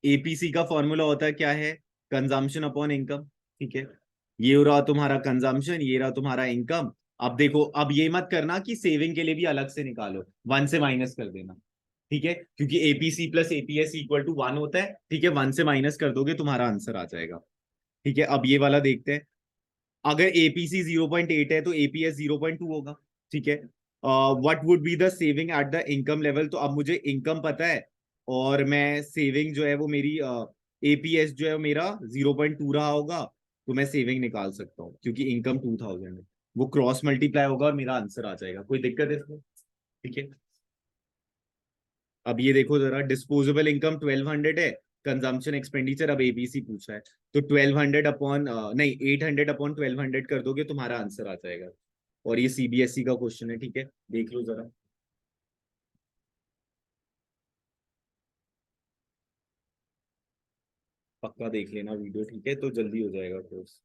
एपीसी का फॉर्मूला होता है क्या है? Consumption upon income. ठीक है, ये हो रहा तुम्हारा कंजम्पशन, ये रहा तुम्हारा इनकम. अब देखो, अब ये मत करना कि सेविंग के लिए भी अलग से निकालो, वन से माइनस कर देना. ठीक है, क्योंकि APC plus APS equal to 1 होता है. ठीक है, 1 से माइनस कर दोगे तुम्हारा आंसर आ जाएगा. ठीक है, अब ये वाला देखते हैं. अगर एपीसी 0.8 है तो एपीएस 0.2 होगा. ठीक है, what would be the saving at the income level? तो अब मुझे इनकम पता है और मैं सेविंग जो है वो मेरी एपीएस जो है वो मेरा 0.2 रहा होगा, तो मैं सेविंग निकाल सकता हूँ क्योंकि इनकम 2000 है. वो क्रॉस मल्टीप्लाई होगा और मेरा आंसर आ जाएगा. कोई दिक्कत है इसमें? ठीक है, अब ये देखो जरा, डिस्पोजेबल इनकम 1200 है, कंजम्पशन एक्सपेंडिचर अब एबीसी पूछा है, तो 1200 अपॉन नहीं 800 अपॉन 1200 कर दोगे तुम्हारा आंसर आ जाएगा. और ये सीबीएसई का क्वेश्चन है. ठीक है, देख लो जरा. पक्का देख लेना वीडियो. ठीक है, तो जल्दी हो जाएगा कोर्स.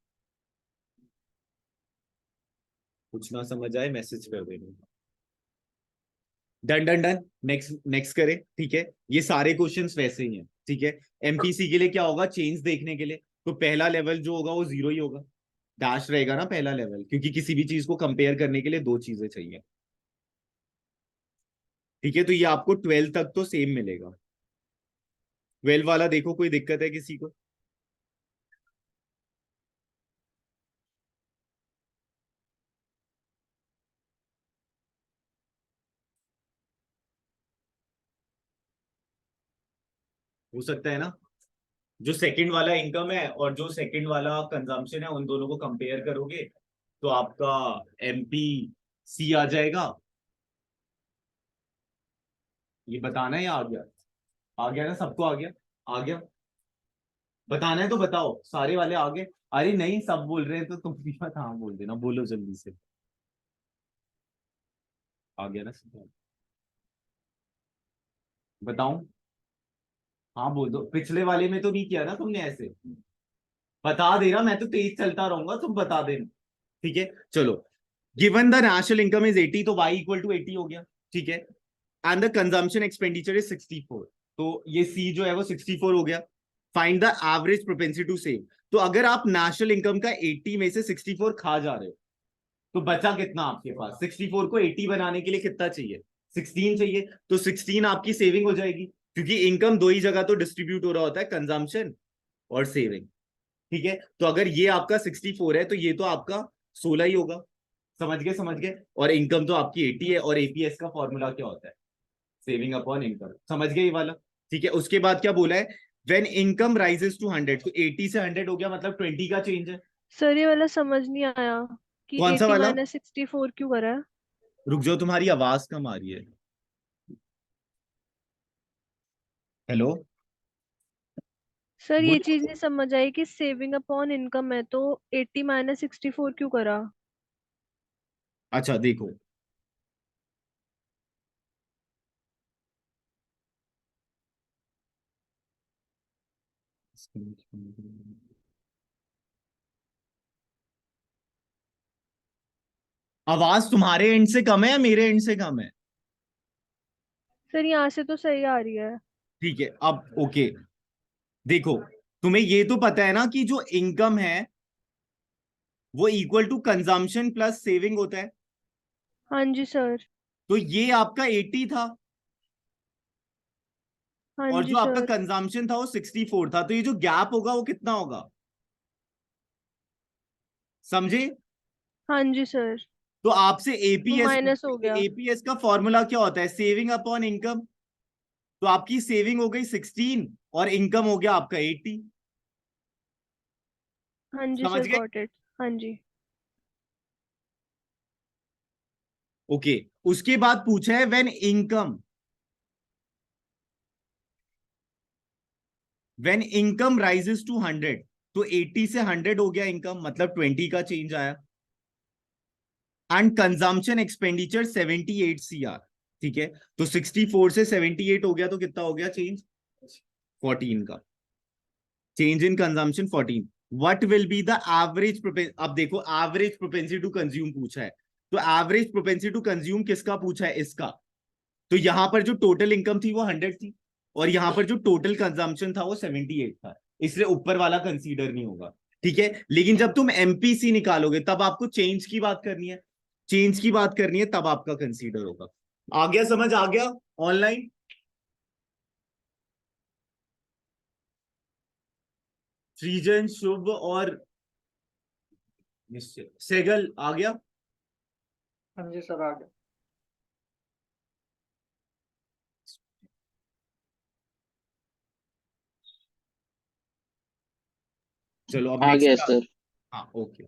कुछ ना समझ आए मैसेज कर देना. Done done done. Next next करें. ठीक है, ये सारे क्वेश्चंस वैसे ही हैं. ठीक है, एमपीसी के लिए क्या होगा? चेंज देखने के लिए तो पहला लेवल जो होगा वो 0 ही होगा. डैश रहेगा ना पहला लेवल, क्योंकि किसी भी चीज को कंपेयर करने के लिए दो चीजें चाहिए. ठीक है, तो ये आपको 12 तक तो सेम मिलेगा. 12 वाला देखो, कोई दिक्कत है किसी को? हो सकता है ना. जो सेकंड वाला इनकम है और जो सेकंड वाला कंजम्पशन है, उन दोनों को कंपेयर करोगे तो आपका एमपी सी आ जाएगा. ये बताना है या आ गया? आ गया ना, सबको आ गया? आ गया. बताना है तो बताओ, सारे वाले आ गए? अरे नहीं, सब बोल रहे हैं तो तुम भी मत हाँ बोल देना. बोलो जल्दी से. आ गया ना सब? बताऊं? हाँ बोल दो. पिछले वाले में तो नहीं किया ना तुमने ऐसे? बता देना, मैं तो तेज चलता रहूंगा, तुम बता देना. ठीक है, चलो. Given the national income is 80, तो y इक्वल टू 80 हो गया. ठीक है, and the consumption expenditure is 64, तो ये सी जो है वो 64 हो गया. Find the average propensity to save. तो अगर आप नेशनल इनकम का 80 में से 64 खा जा रहे हो, तो बचा कितना आपके पास? 64 को 80 बनाने के लिए कितना चाहिए? 16 चाहिए. तो 16 आपकी सेविंग हो जाएगी, क्योंकि इनकम दो ही जगह तो डिस्ट्रीब्यूट हो रहा होता है, कंजम्पशन और सेविंग. ठीक है, तो अगर ये आपका 64 है तो ये तो आपका 16 ही होगा. समझ गए? समझ गए. और इनकम तो आपकी 80 है, और एपीएस का फॉर्मूला क्या होता है? Saving upon income. समझ गए ये वाला? ठीक है, उसके बाद क्या बोला है? व्हेन इनकम राइजेस टू 100, तो 80 से 100 हो गया, मतलब 20 का चेंज है. सर ये वाला समझ नहीं आया कि कौन सा 80 वाला? माइनस 64 क्यों करा है? रुक जाओ, तुम्हारी आवाज कम आ रही है. हेलो. सर ये बोलो. चीज नहीं समझ आई कि सेविंग अपॉन इनकम है तो 80 माइनस 64 क्यों करा? अच्छा देखो, आवाज तुम्हारे एंड से कम है या मेरे एंड से कम है? सर यहाँ से तो सही आ रही है. ठीक है, अब ओके. देखो, तुम्हें ये तो पता है ना कि जो इनकम है वो equal to consumption plus saving होता है। हाँ जी सर। तो ये आपका 80 था हाँ और जी जो आपका सर। कंजम्पशन था वो 64 था, तो ये जो गैप होगा वो कितना होगा, समझे? हाँ जी सर। तो आपसे वो एपीएस माइनस पूछे हो तो गया। एपीएस का फॉर्मूला क्या होता है, सेविंग अपॉन इनकम। तो आपकी सेविंग हो गई 16 और इनकम हो गया आपका 80। हाँ जी समझ सर, गए? Got it. हाँ जी। ओके। उसके बाद पूछा है व्हेन इनकम राइजेस टू 100, तो 80 से 100 हो गया इनकम, मतलब 20 का चेंज आया। एंड कंजम्पशन एक्सपेंडिचर 78 सीआर, ठीक है। तो 64 से 78 हो गया तो कितना हो गया चेंज, 14 का change in consumption 14। What will be the average, अब देखो एवरेज प्रोपेंसिटी टू कंज्यूम पूछा है, तो एवरेज प्रोपेंसिटी टू कंज्यूम किसका पूछा है, इसका। तो यहां पर जो टोटल इनकम थी वो 100 थी और यहां पर जो टोटल कंजम्पशन था वो 78 था, इसलिए ऊपर वाला कंसीडर नहीं होगा, ठीक है। लेकिन जब तुम एमपीसी निकालोगे तब आपको चेंज की बात करनी है, चेंज की बात करनी है, तब आपका कंसीडर होगा। आ गया समझ, आ गया ऑनलाइन? सृजन, शुभ और निश्चय, सेगल आ गया? हाँ जी सर, आ गया। चलो अब आ नेक्स्ट गया पे सर। हाँ ओके।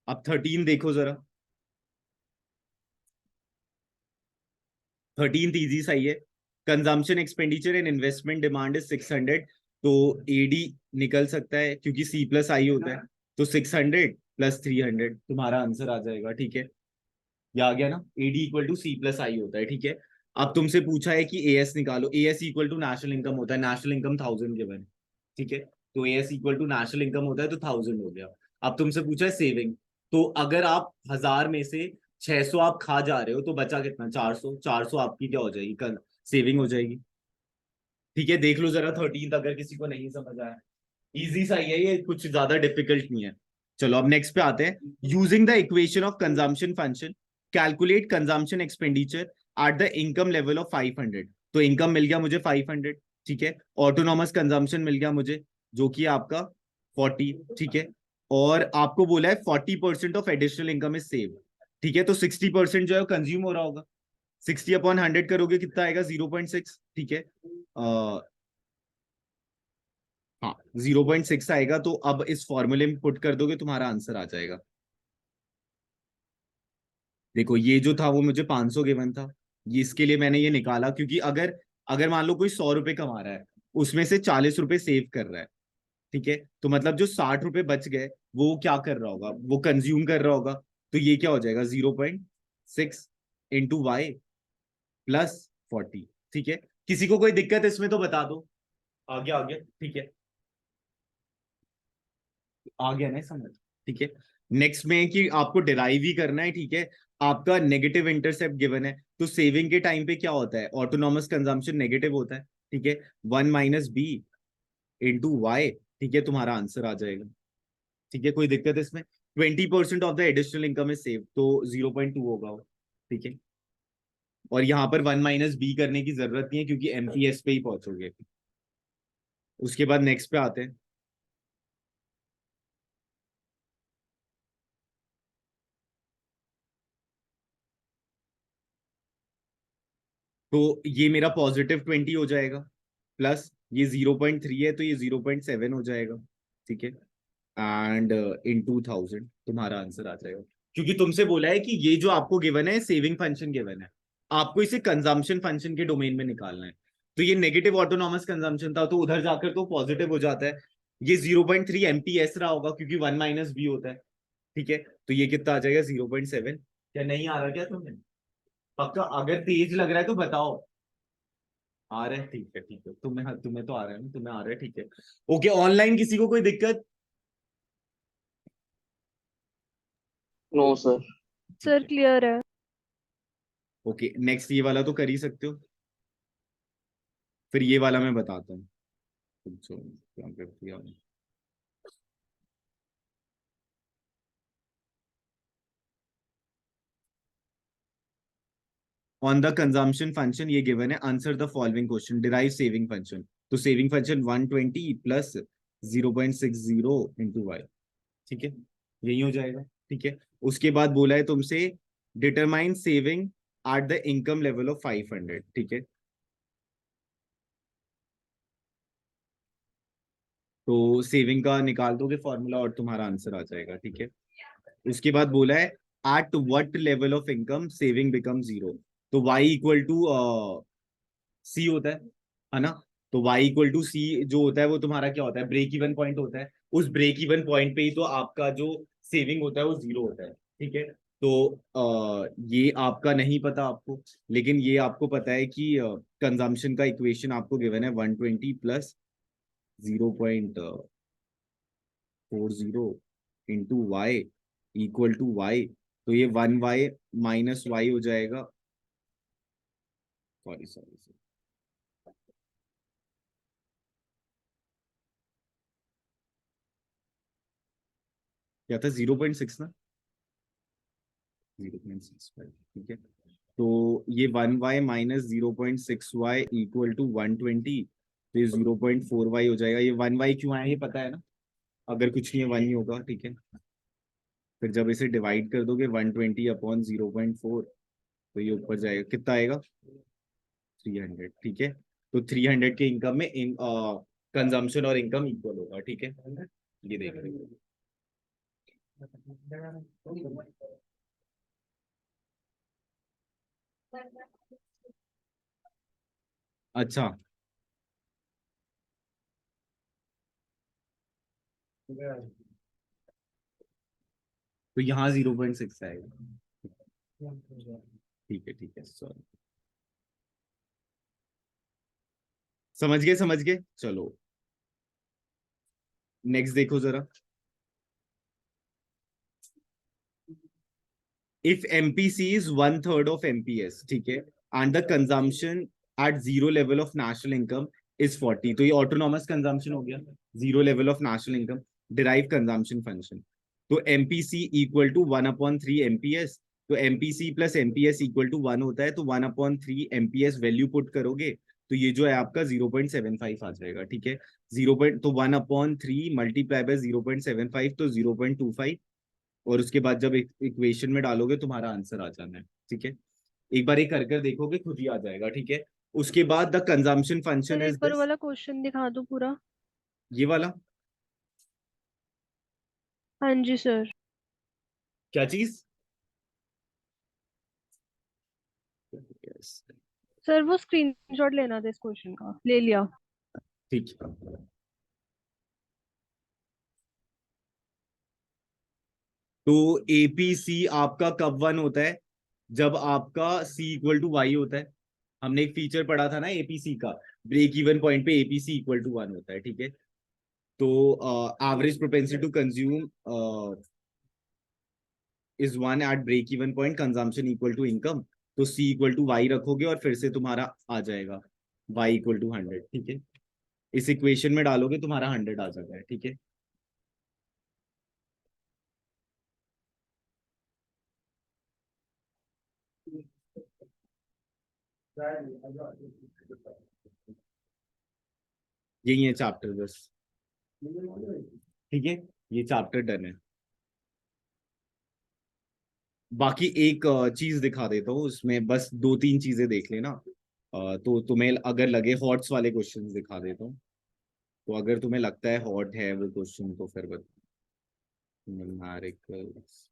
अब 13 देखो जरा। 13th इजी सा ही है। Consumption expenditure and investment demand is 600, तो एडी निकल सकता है क्योंकि सी प्लस आई होता है, तो 600 प्लस 300 तुम्हारा आंसर आ जाएगा, ठीक है। ये आ गया ना, AD equal to C plus I होता है, ठीक है। अब तुमसे पूछा है कि एएस निकालो, AS equal to national income होता है, नेशनल इनकम 1000 गिवन है, ठीक है। तो AS equal to national income होता है तो 1000 हो गया। अब तुमसे पूछा है सेविंग, तो अगर आप 1000 में से 600 आप खा जा रहे हो तो बचा कितना, 400, 400 आपकी क्या हो जाएगी, कल सेविंग हो जाएगी, ठीक है। देख लो जरा 13 अगर किसी को नहीं समझ आया, इजी सा ही है ये, कुछ ज्यादा डिफिकल्ट नहीं है। चलो अब नेक्स्ट पे आते हैं। Using the equation of consumption function calculate consumption expenditure at the income level of 500। तो इनकम मिल गया मुझे 500, ठीक है। ऑटोनॉमस कंजम्पशन मिल गया मुझे जो कि आपका 40, ठीक है। और आपको बोला है 40% of additional income is save, ठीक है। तो 60% जो है कंज्यूम हो रहा होगा, 60 अपॉन 100 करोगे कितना आएगा, 0.6, ठीक है। हाँ 0.6 आएगा, तो अब इस फॉर्मूले में पुट कर दोगे तुम्हारा आंसर आ जाएगा। देखो ये जो था वो मुझे 500 गिवन था, ये इसके लिए मैंने ये निकाला क्योंकि अगर अगर मान लो कोई 100 रुपए कमा रहा है, उसमें से 40 रुपए सेव कर रहा है, ठीक है। तो मतलब जो 60 रुपए बच गए वो क्या कर रहा होगा, वो कंज्यूम कर रहा होगा। तो ये क्या हो जाएगा, 0.6 इंटू वाई प्लस 40, ठीक है। किसी को कोई दिक्कत इसमें तो बता दो, आगे आगे, ठीक है। आ गया ना समझ, ठीक है। नेक्स्ट में कि आपको डिराइव ही करना है, ठीक है। आपका नेगेटिव इंटरसेप्ट गिवन है, तो सेविंग के टाइम पे क्या होता है, ऑटोनॉमस कंजम्पशन नेगेटिव होता है, ठीक है। 1 - b इंटू वाई, ठीक है, तुम्हारा आंसर आ जाएगा, ठीक है। कोई दिक्कत इसमें, 20% of the additional income is save, तो 0.2 होगा वो, ठीक है। और यहाँ पर 1 - b करने की जरूरत नहीं है क्योंकि एमपीएस पे ही पहुंचोगे। उसके बाद नेक्स्ट पे आते हैं। तो ये मेरा +20 हो जाएगा, प्लस ये 0.3 है तो ये 0.7 हो जाएगा, ठीक है। एंड इन 2000 तुम्हारा आंसर आ जाएगा, क्योंकि तुमसे बोला है कि ये जो आपको गिवन है सेविंग फंक्शन गिवन है, आपको इसे कंजम्पशन फंक्शन के डोमेन में निकालना है। तो ये नेगेटिव ऑटोनॉमस कंजम्पशन था तो उधर जाकर तो पॉजिटिव हो जाता है। ये 0.3 एमपीएस रहा होगा क्योंकि 1 - b होता है, ठीक है। तो ये कितना आ जाएगा, 0.7। क्या नहीं आ रहा क्या तुम्हें, पक्का? अगर तेज लग रहा है तो बताओ। आ रहा है, ठीक है ठीक है, तुम्हें तुम्हें तो आ रहा है ना, तुम्हें आ रहा है, ठीक है। ओके, ऑनलाइन किसी को कोई दिक्कत? No sir. सर ठीक है। क्लियर है। ओके नेक्स्ट, ये वाला तो कर ही सकते हो, फिर ये वाला मैं बताता हूँ। पूछो क्या करती है। ऑन द कंजम्पशन फंक्शन ये गिवन है, answer the following question, derive saving function. तो saving function 120 plus 0.60 into Y, ठीक है, यही हो जाएगा। ठीक है, उसके बाद बोला है तुमसे determine saving at the income level of 500। ठीक है, तो सेविंग का निकाल दोगे फॉर्मूला और तुम्हारा आंसर आ जाएगा। ठीक है, उसके बाद बोला है at what level of income saving become zero. तो y इक्वल टू सी होता है ना। तो y इक्वल टू सी जो होता है वो तुम्हारा क्या होता है, ब्रेक इवन पॉइंट होता है। उस ब्रेक इवन पॉइंट पे ही तो आपका जो सेविंग होता है वो जीरो होता है। ठीक है, तो ये आपका नहीं पता आपको, लेकिन ये आपको पता है कि कंजम्पशन का इक्वेशन आपको गिवन है 120 plus 0.40 into Y equal to Y. तो ये 1y माइनस वाई हो जाएगा। सॉरी सॉरी, क्या था 0.6 ना, 0.65। ठीक है, तो ये 1y minus 0.6y equal to 120। तो ये 0.4y हो जाएगा। ये 1y क्यों आया ये पता है ना, अगर कुछ नहीं है 1 ही होगा। ठीक है, फिर जब इसे डिवाइड कर दोगे 120 अपॉन 0.4, तो ये ऊपर जाएगा, कितना आएगा 300। ठीक है, तो 300 के इनकम में कंजम्पशन और इनकम इक्वल होगा। ठीक है, ये देख रहे हो। अच्छा, तो यहाँ 0.6 आएगा। ठीक है, सॉरी, समझ गए समझ गए। चलो नेक्स्ट देखो जरा। If MPC is 1/3 of MPS, ठीक है, and the consumption at zero level of national income is 40। तो ये ऑटोनॉमस कंजम्पशन हो गया, zero level of national income, derive consumption function. तो एमपीसी इक्वल टू 1/3 एमपीएस। तो MPC plus MPS equal to 1 होता है, तो 1/3 एमपीएस वैल्यू पुट करोगे तो ये जो है आपका 0.75 आ जाएगा। ठीक है, 1/3 मल्टीप्लाई बाय 0.75, तो 0.25। और उसके बाद जब इक्वेशन में डालोगे तुम्हारा आंसर आ जाना है। ठीक है, एक बार ये कर देखोगे खुद ही आ जाएगा। ठीक है, उसके बाद the consumption function sir is एक बार दिस, वाला क्वेश्चन दिखा दो पूरा। ये वाला। हाँ जी सर। क्या चीज? yes. सर वो स्क्रीनशॉट लेना था इस क्वेश्चन का, ले लिया। ठीक है, तो एपीसी आपका कब 1 होता है, जब आपका सी इक्वल टू वाई होता है। हमने एक फीचर पढ़ा था ना एपीसी का, ब्रेक इवन पॉइंट पे एपीसी इक्वल टू 1 होता है। ठीक है, तो average propensity to consume is 1 at break even point, consumption equal to income. तो सी इक्वल टू वाई रखोगे और फिर से तुम्हारा आ जाएगा वाई इक्वल टू 100। ठीक है, इस इक्वेशन में डालोगे तुम्हारा 100 आ जाता है। ठीक है, यही है चैप्टर बस। ठीक है, ये चैप्टर डन है। बाकी एक चीज दिखा देता हूँ, उसमें बस 2-3 चीजें देख लेना। तो तुम्हें अगर लगे हॉट्स वाले क्वेश्चंस दिखा देता हूँ। तो अगर तुम्हें लगता है हॉट है वो क्वेश्चन तो फिर बता। न्यूमेरिकल्स,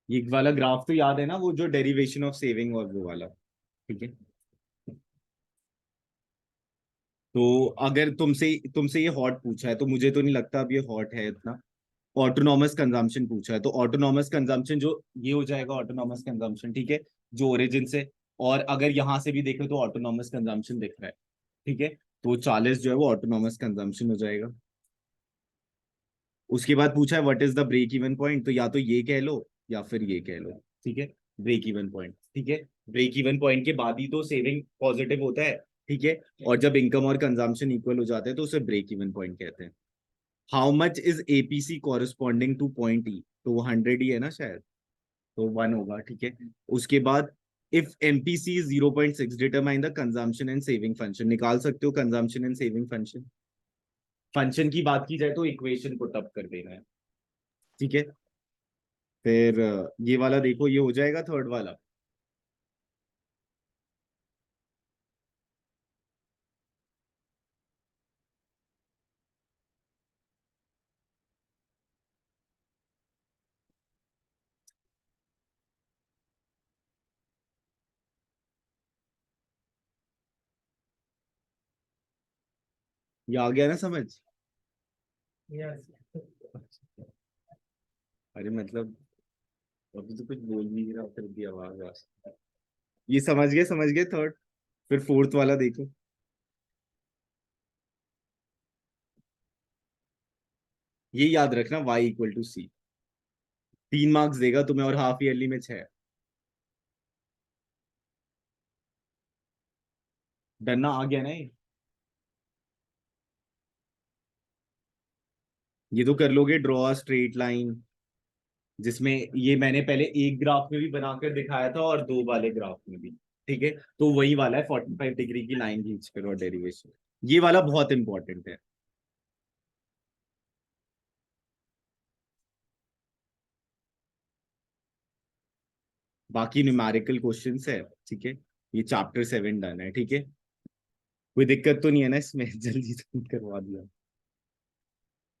ये वाला ग्राफ तो याद है ना, वो जो डेरिवेशन ऑफ सेविंग और वो वाला। ठीक है, तो अगर तुमसे तुमसे ये हॉट पूछा है तो मुझे तो नहीं लगता अब ये हॉट है इतना। ऑटोनॉमस कंजम्पशन पूछा है तो ऑटोनॉमस कंजम्पशन जो ये हो जाएगा ऑटोनॉमस कंजम्पशन, ठीक है, जो ओरिजिन से। और अगर यहाँ से भी देखो तो ऑटोनॉमस कंजम्पशन दिख रहा है, ठीक है, तो 40 जो है वो ऑटोनॉमस कंजम्पशन हो जाएगा। उसके बाद पूछा है what is the break even point, तो या तो ये कह लो या फिर ये कह लो, ठीक है, ब्रेक इवन पॉइंट, ठीक है। ब्रेक इवन पॉइंट के बाद ही तो सेविंग पॉजिटिव होता है, ठीक है, और जब इनकम और कंजम्पशन इक्वल हो जाते हैं तो उसे ब्रेक इवन पॉइंट कहते हैं। How much is APC corresponding two point ई, तो वो 100 ही है ना शायद, तो 1 होगा, ठीक है। उसके बाद if MPC is 0.6 determine the consumption and saving function, निकाल सकते हो consumption and saving function. Function की बात की जाए तो इक्वेशन पुट अप कर देना है, ठीक है। फिर ये वाला देखो, ये हो जाएगा थर्ड वाला। ये आ गया ना समझ? अरे मतलब अभी तो कुछ बोल नहीं रहा, फिर भी आवाज आ। ये समझ गए थर्ड। फिर फोर्थ वाला देखो। ये याद रखना y equal to C, 3 marks देगा तुम्हें और हाफ ईयरली में 6। डरना आ गया ना ये तो कर लोगे, ड्रॉ स्ट्रेट लाइन, जिसमें ये मैंने पहले एक ग्राफ में भी बनाकर दिखाया था और 2 वाले ग्राफ में भी, ठीक है। तो वही वाला है 45 डिग्री की लाइन खींच कर और डेरिवेशन, ये वाला बहुत इंपॉर्टेंट है। बाकी न्यूमेरिकल क्वेश्चंस है, ठीक है। ये चैप्टर 7 डन है, ठीक है। कोई दिक्कत तो नहीं है ना इसमें? जल्दी से करवा दिया।